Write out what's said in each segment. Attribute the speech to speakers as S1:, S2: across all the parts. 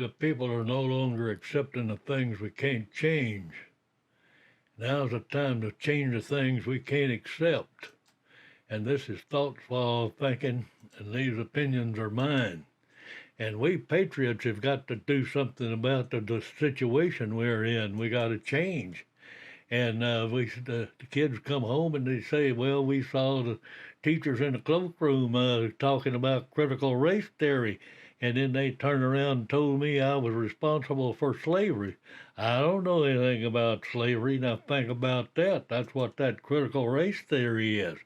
S1: The people are no longer accepting the things we can't change. Now's the time to change the things we can't accept. And this is thoughtful thinking, and these opinions are mine. And we patriots have got to do something about the situation we're in. We got to change. And the kids come home and they say, well, we saw the teachers in the cloakroom talking about critical race theory. And then they turned around and told me I was responsible for slavery. I don't know anything about slavery. Now think about that. That's what that critical race theory is.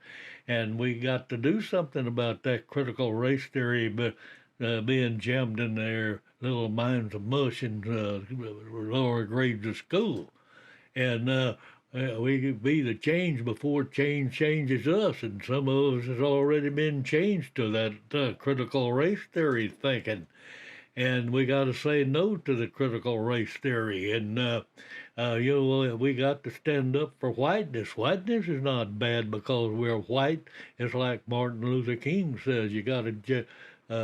S1: And we got to do something about that critical race theory being jammed in their little minds of mush in lower grades of school. And we could be the change before change changes us, and some of us has already been changed to that critical race theory thinking. And we got to say no to the critical race theory. And we got to stand up for whiteness. Whiteness is not bad because we're white. It's like Martin Luther King says, you got to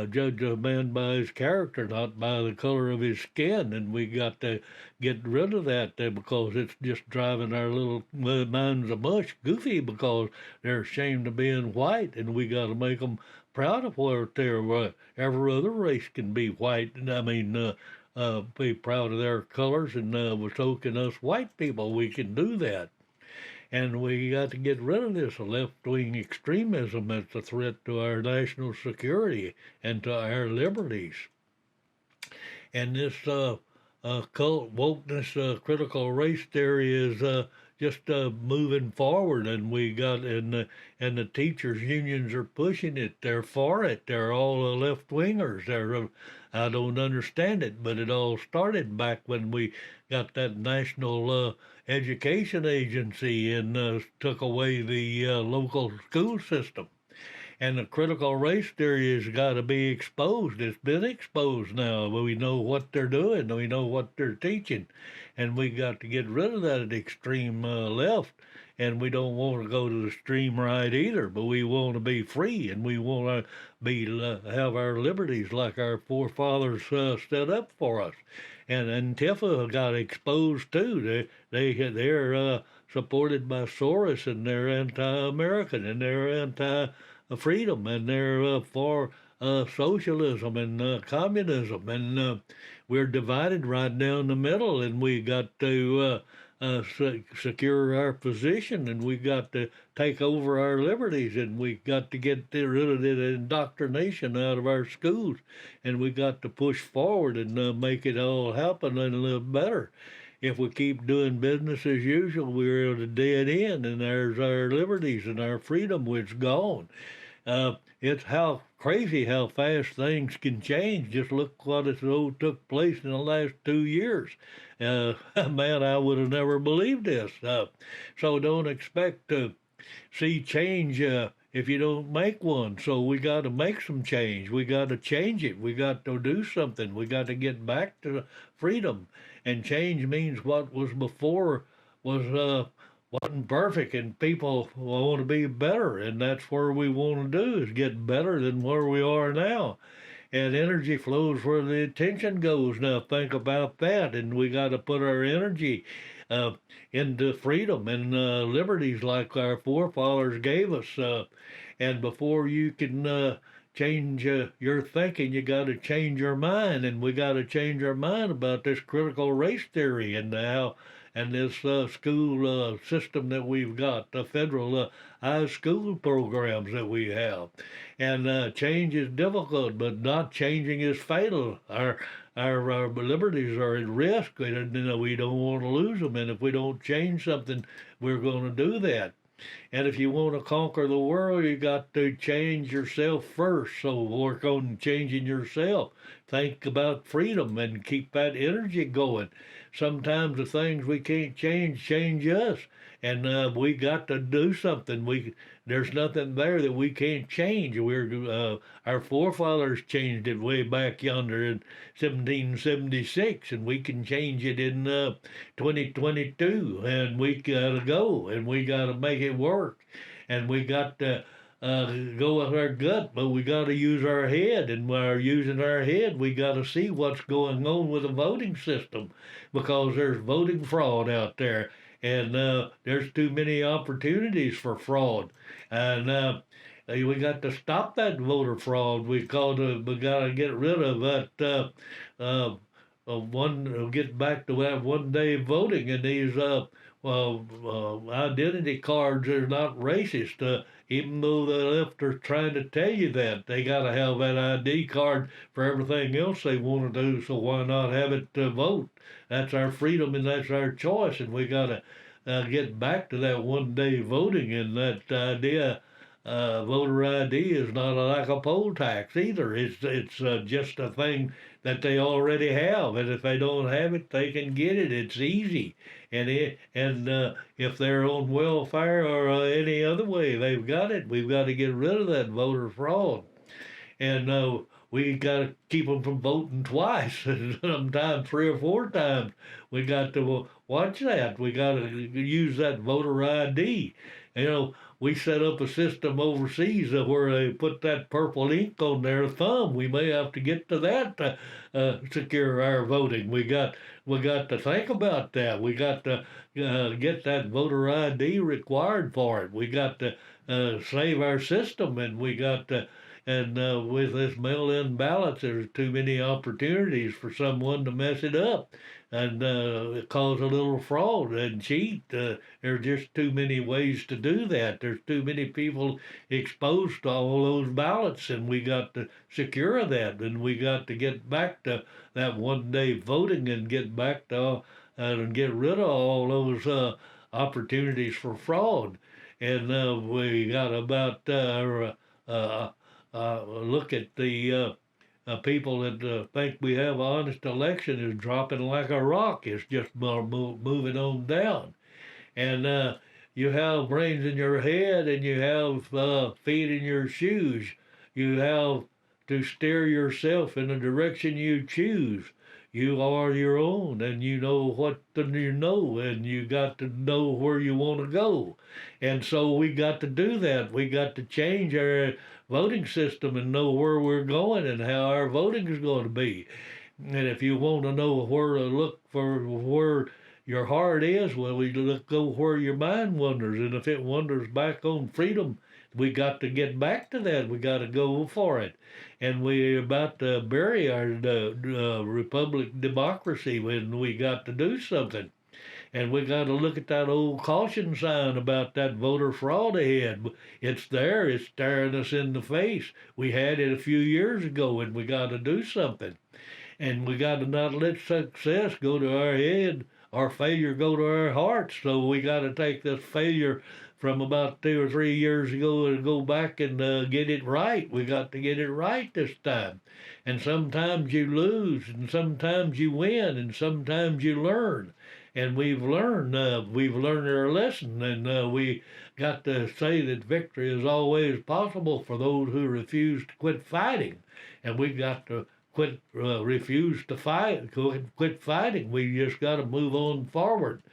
S1: judge a man by his character, not by the color of his skin. And we got to get rid of that because it's just driving our little minds a mush goofy because they're ashamed of being white, and we got to make them proud of what they're. Every other race can be white, and be proud of their colors, and with token us white people, we can do that. And we got to get rid of this left-wing extremism that's a threat to our national security and to our liberties. And this cult wokeness, critical race theory is just moving forward, and we got and the teachers unions are pushing it. They're for it. They're all left wingers. I don't understand it, but it all started back when we got that national education agency and took away the local school system. And the critical race theory has got to be exposed. It's been exposed now. We know what they're doing. We know what they're teaching. And we got to get rid of that extreme left. And we don't want to go to the extreme right either, but we want to be free, and we want to have our liberties like our forefathers set up for us. And Antifa got exposed too. They're supported by Soros, and they're anti-American, and they're anti-freedom, and they're for socialism and communism, and we're divided right down the middle, and we got to secure our position, and we got to take over our liberties, and we got to get rid of the indoctrination out of our schools, and we got to push forward and make it all happen and live better. If we keep doing business as usual, we're at a dead end, and there's our liberties and our freedom which is gone. It's how crazy how fast things can change. Just look what has took place in the last 2 years. Man, I would have never believed this. So don't expect to see change if you don't make one. So we got to make some change. We got to change it. We got to do something. We got to get back to freedom. And change means what was before wasn't perfect, and people want to be better, and that's where we want to do is get better than where we are now. And energy flows where the attention goes. Now think about that, and we got to put our energy uh, into freedom and liberties like our forefathers gave us. And before you can change your thinking, you got to change your mind, and we got to change our mind about this critical race theory and how and this school system that we've got, the federal high school programs that we have. And change is difficult, but not changing is fatal. Our liberties are at risk, and we don't want to lose them. And if we don't change something, we're going to do that. And if you want to conquer the world, you got to change yourself first. So work on changing yourself. Think about freedom and keep that energy going. Sometimes the things we can't change us, and we got to do something. There's nothing there that we can't change. Our forefathers changed it way back yonder in 1776, and we can change it in 2022. And we gotta go, and we gotta make it work, and we got to go with our gut, but we got to use our head. And while using our head, we got to see what's going on with the voting system, because there's voting fraud out there, and there's too many opportunities for fraud. And we got to stop that voter fraud. We got to get rid of that. Get back to that one day voting, and these identity cards are not racist. Even though the left are trying to tell you that they got to have that ID card for everything else they want to do, so why not have it to vote? That's our freedom and that's our choice, and we got to get back to that one day voting. And that idea, voter ID is not like a poll tax either. It's just a thing that they already have, and if they don't have it, they can get it. It's easy, and if they're on welfare or any other way, they've got it. We've got to get rid of that voter fraud, and we got to keep them from voting twice, sometimes 3 or 4 times. We got to watch that. We got to use that voter ID. You know, we set up a system overseas where they put that purple ink on their thumb. We may have to get to that to secure our voting. We got to think about that. We got to get that voter ID required for it. We got to save our system, and we got to. And with this mail-in ballots, there's too many opportunities for someone to mess it up and cause a little fraud and cheat. There's just too many ways to do that. There's too many people exposed to all those ballots, and we got to secure that. And we got to get back to that one day voting and get back to and get rid of all those opportunities for fraud. And we got about look at the people that think we have an honest election is dropping like a rock. It's just moving on down. And you have brains in your head, and you have feet in your shoes. You have to steer yourself in the direction you choose. You are your own, and you know what you know, and you got to know where you want to go. And so we got to do that. We got to change our voting system and know where we're going and how our voting is going to be. And if you want to know where to look for where your heart is, well, we go where your mind wanders. And if it wanders back on freedom, we got to get back to that. We got to go for it. And we're about to bury our republic democracy when we got to do something. And we got to look at that old caution sign about that voter fraud ahead. It's there. It's staring us in the face. We had it a few years ago, and we got to do something. And we got to not let success go to our head or failure go to our hearts. So we got to take this failure from about 2 or 3 years ago and go back and get it right. We got to get it right this time. And sometimes you lose, and sometimes you win, and sometimes you learn. And we've learned our lesson, and we got to say that victory is always possible for those who refuse to quit fighting. And we've got to refuse to quit fighting. We just got to move on forward.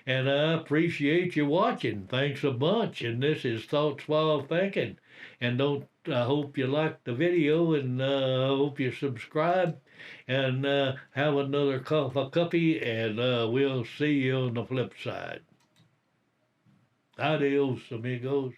S1: And I appreciate you watching. Thanks a bunch. And this is Thoughts While Thinking. And I hope you liked the video, and I hope you subscribe, and have another cup of coffee, and we'll see you on the flip side. Adios, amigos.